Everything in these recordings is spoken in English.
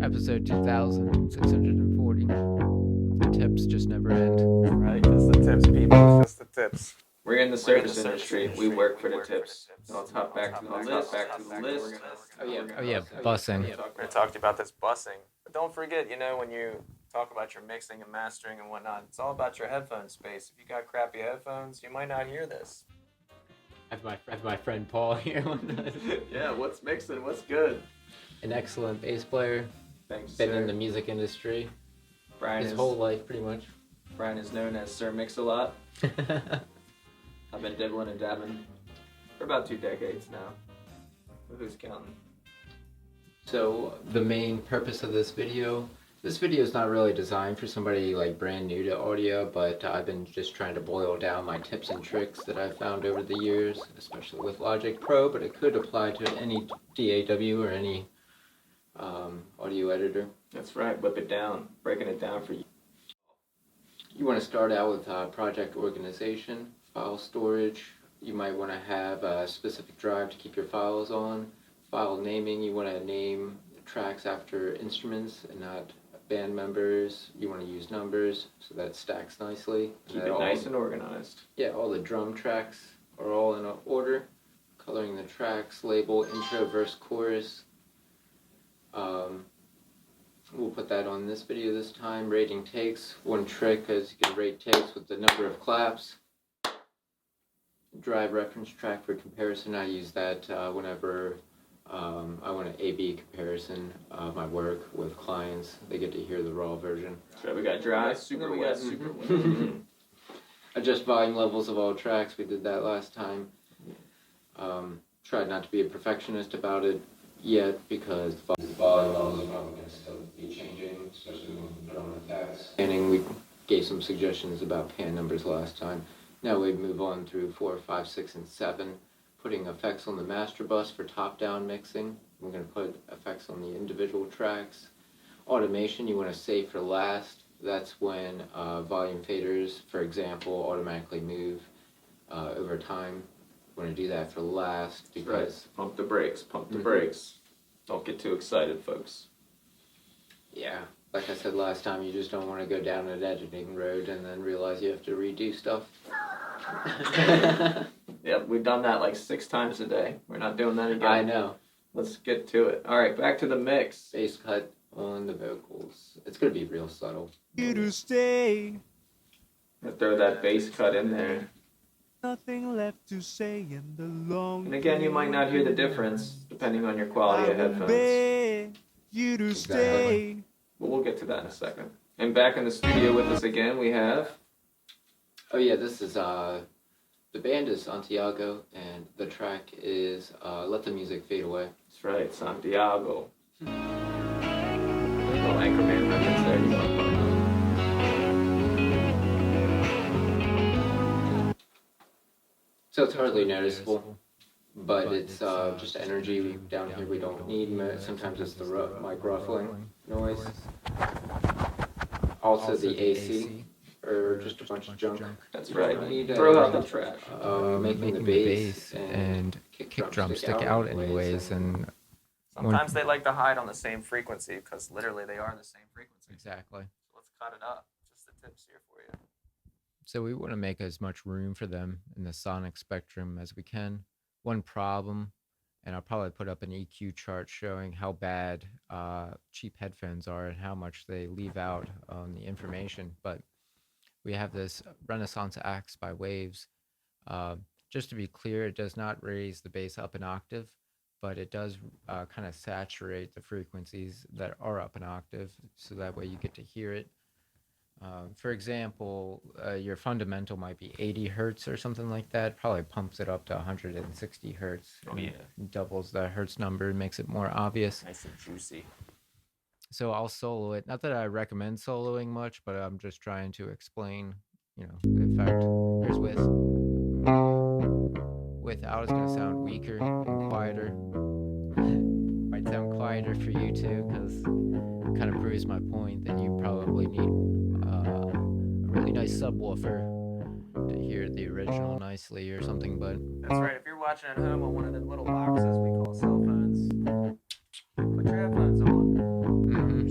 Episode 2640. The tips just never end. Right, it's the tips, people. It's just the tips. We're in the service industry. We work for the tips. So let's hop back to the list. Oh yeah, bussing. We're going to talk to you about this bussing. But don't forget, when you talk about your mixing and mastering and whatnot, it's all about your headphone space. If you got crappy headphones, you might not hear this. I have my friend Paul here. Yeah, what's mixing? What's good? An excellent bass player. Thanks, Been sir. in the music industry Brian his is, whole life, pretty much. Brian is known as Sir Mix-a-Lot. I've been dibbling and dabbing for about 2 decades now. But who's counting? So the main purpose of this video is not really designed for somebody like brand new to audio, but I've been just trying to boil down my tips and tricks that I've found over the years, especially with Logic Pro, but it could apply to any DAW or any audio editor. That's right, whip it down, breaking it down for you. You want to start out with project organization, file storage. You might want to have a specific drive to keep your files on. File naming, you want to name tracks after instruments and not band members. You want to use numbers so that stacks nicely. Keep it nice and organized. Yeah, all the drum tracks are all in order. Coloring the tracks, label, intro, verse, chorus. We'll put that on this video this time. Rating takes. One trick is you can rate takes with the number of claps. Drive reference track for comparison. I use that whenever I want an A/B comparison of my work with clients. They get to hear the raw version. So we got dry, super wet, super wet. Adjust volume levels of all tracks. We did that last time. Tried not to be a perfectionist about it yet because the volume levels are probably going to still be changing, especially when we put on effects. And we gave some suggestions about pan numbers last time. Now we move on through 4, 5, 6, and 7. Putting effects on the master bus for top-down mixing. We're going to put effects on the individual tracks. Automation you want to save for last. That's when volume faders, for example, automatically move over time. We're going to do that for last because... Right. Pump the brakes, pump the brakes. Don't get too excited, folks. Yeah, like I said last time, you just don't want to go down an editing road and then realize you have to redo stuff. Yep, we've done that like 6 times a day. We're not doing that again. I know. Let's get to it. All right, back to the mix. Bass cut on the vocals. It's going to be real subtle. You to stay. Throw that bass cut in there. Nothing left to say in the long. And again, you might not hear the difference depending on your quality of headphones. You to Exactly. stay. But we'll get to that in a second. And back in the studio with us again, we have... Oh yeah, this is, the band is Santiago, and the track is Let the Music Fade Away. That's right, Santiago. Little Anchorman reference there. You want to put on. So it's hardly noticeable, but it's just energy down here we don't need. Sometimes it's the mic ruffling noise. Also the AC, or just a bunch of junk. That's right. Need, Throw out the trash. Making the bass and kick drum stick out anyways, and Sometimes they like to hide on the same frequency because literally they are the same frequency. exactly. So let's cut it up. Just the tips here for you. So we want to make as much room for them in the sonic spectrum as we can. One problem, and I'll probably put up an EQ chart showing how bad cheap headphones are and how much they leave out on the information, but we have this Renaissance Axe by Waves. Just to be clear, it does not raise the bass up an octave, but it does kind of saturate the frequencies that are up an octave, so that way you get to hear it. For example, your fundamental might be 80 hertz or something like that. Probably pumps it up to 160 hertz. Oh, yeah. Doubles the hertz number and makes it more obvious. Nice and juicy. So I'll solo it. Not that I recommend soloing much, but I'm just trying to explain, the effect. Here's with. Without is going to sound weaker and quieter. Might sound quieter for you too, because it kind of proves my point that you probably need a really nice subwoofer to hear the original nicely or something, but... That's right. If you're watching at home on one of them little boxes we call cell phones, put your headphones on.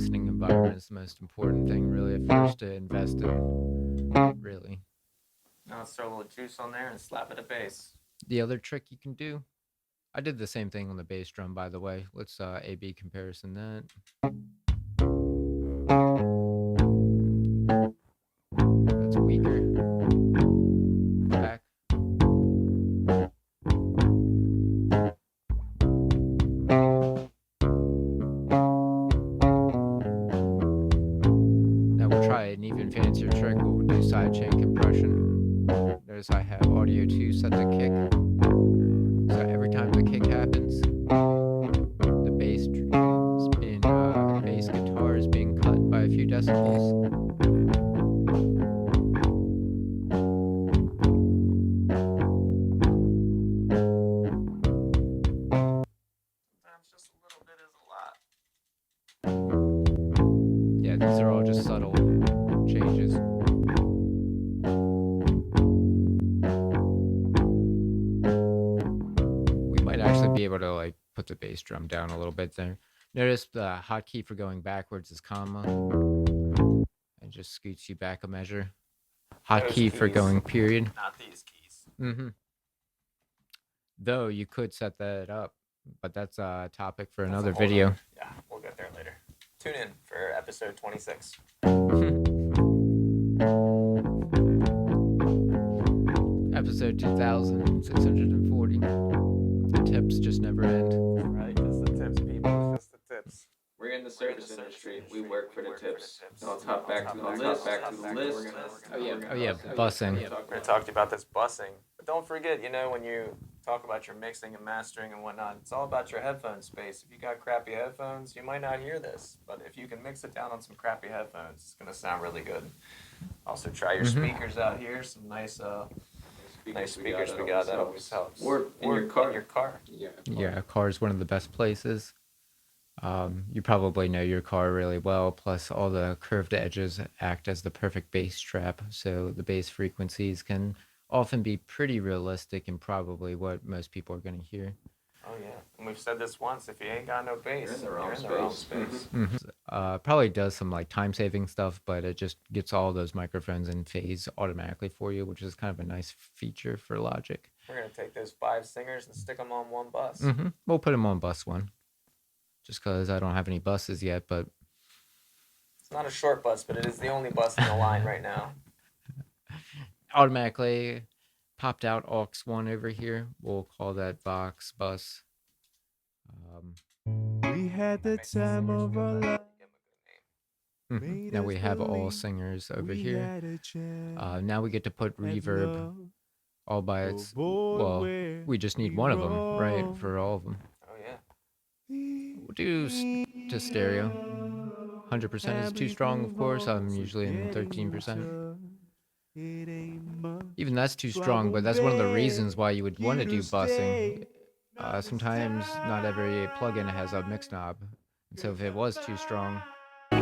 listening environment is the most important thing, really, at first to invest in, really. Now let's throw a little juice on there and slap it at bass. The other trick you can do, I did the same thing on the bass drum, by the way. Let's A/B comparison that. That's weaker. Back. Now we'll try an even fancier trick. We'll do sidechain compression. Notice I have audio 2 set to kick. So every time the kick happens, the bass guitar is being cut by a few decibels. Sometimes just a little bit is a lot. Yeah, these are all just subtle changes. We might actually be able to like put the bass drum down a little bit there. Notice the hotkey for going backwards is comma. And just scoots you back a measure. Hotkey for keys. going period. Not these keys. Mm-hmm. Though you could set that up, but that's a topic for another video. Yeah, we'll get there later. Tune in for episode 26. Episode 2640. The tips just never end. Right, it's the tips, people. It's just the tips. We're in the service industry. We work for the tips. So I'll top back to the list. Oh yeah, bussing. We're going to talk to you about this bussing. But don't forget, when you talk about your mixing and mastering and whatnot, it's all about your headphone space. If you got crappy headphones, you might not hear this. But if you can mix it down on some crappy headphones, it's going to sound really good. Also, try your speakers out here. Some nice speakers we got. That always helps. Or in your car. In your car. Yeah, a car is one of the best places. You probably know your car really well, plus all the curved edges act as the perfect bass trap, so the bass frequencies can often be pretty realistic and probably what most people are going to hear. Oh yeah, and we've said this once, if you ain't got no bass, you're in the wrong space. Probably does some like time-saving stuff, but it just gets all those microphones in phase automatically for you, which is kind of a nice feature for Logic. We're going to take those 5 singers and stick them on one bus. We'll put them on bus 1. Just because I don't have any buses yet, but... It's not a short bus, but it is the only bus in the line right now. Automatically popped out aux 1 over here. We'll call that Vox bus. We had the time of our life. Now we have all singers over here. Now we get to put reverb all by its... Well, we just need one of them, right, for all of them. Oh, yeah. We'll do to stereo. 100% is too strong, of course. I'm usually in 13%. Even that's too strong, but that's one of the reasons why you would want to do bussing. Sometimes not every plugin has a mix knob. And so if it was too strong, now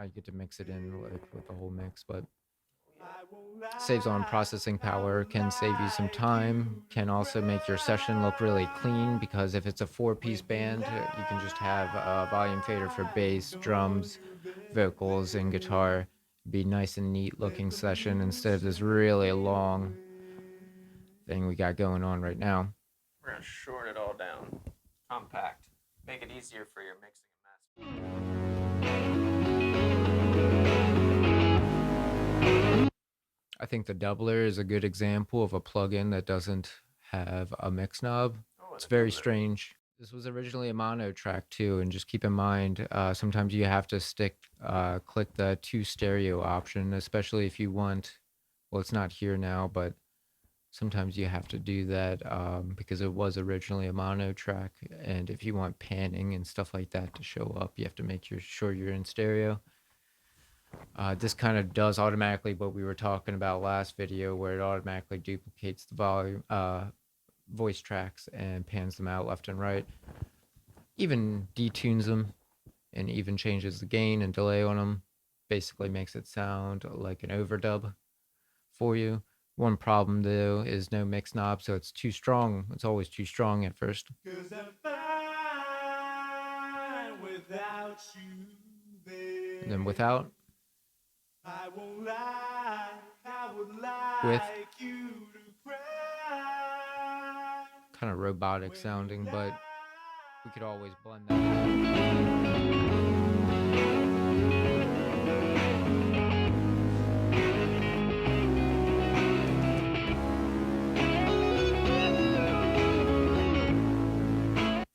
you get to mix it in like with the whole mix, but saves on processing power, can save you some time, can also make your session look really clean, because if it's a 4-piece band, you can just have a volume fader for bass, drums, vocals, and guitar. Be nice and neat looking session instead of this really long thing we got going on right now. We're going to short it all down. Compact. Make it easier for your mixing and mastering. I think the doubler is a good example of a plugin that doesn't have a mix knob. It's very strange. This was originally a mono track too, and just keep in mind, sometimes you have to click the 2 stereo option, especially if you want, well, it's not here now, but sometimes you have to do that because it was originally a mono track, and if you want panning and stuff like that to show up, you have to make sure you're in stereo. This kind of does automatically what we were talking about last video, where it automatically duplicates the volume, voice tracks and pans them out left and right. Even detunes them and even changes the gain and delay on them. Basically makes it sound like an overdub for you. One problem though is no mix knob, so it's too strong. It's always too strong at first. 'Cause I'm fine with without you there. And then without. I won't lie, I would like With. you to cry. Kind of robotic sounding, but we could always blend that.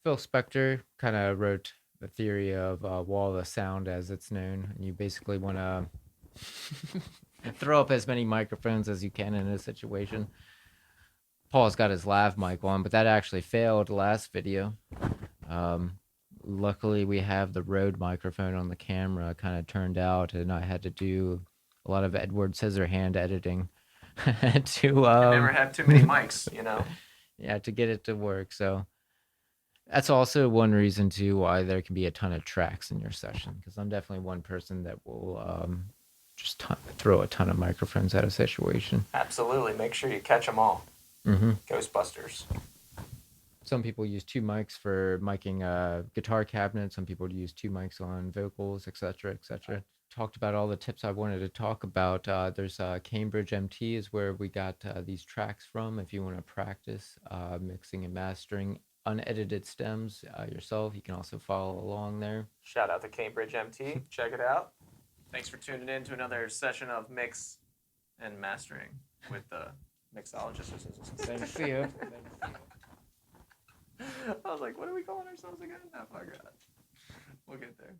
Phil Spector kind of wrote the theory of wall of sound as it's known, and you basically want to throw up as many microphones as you can in a situation. Paul's got his lav mic on, but that actually failed last video. Luckily, we have the Rode microphone on the camera kind of turned out, and I had to do a lot of Edward Scissorhand editing to You never have too many mics, you know. yeah, to get it to work. So that's also one reason too why there can be a ton of tracks in your session, because I'm definitely one person that will just throw a ton of microphones at a situation. Absolutely. Make sure you catch them all. Mm-hmm. Ghostbusters. Some people use 2 mics for miking a guitar cabinet. Some people use 2 mics on vocals, etc., etc. Talked about all the tips I wanted to talk about. There's Cambridge MT is where we got these tracks from. If you want to practice mixing and mastering unedited stems yourself, you can also follow along there. Shout out to Cambridge MT. Check it out. Thanks for tuning in to another session of Mix and Mastering with the mixologist. Thanks to you. I was like, what are we calling ourselves again? I forgot. We'll get there.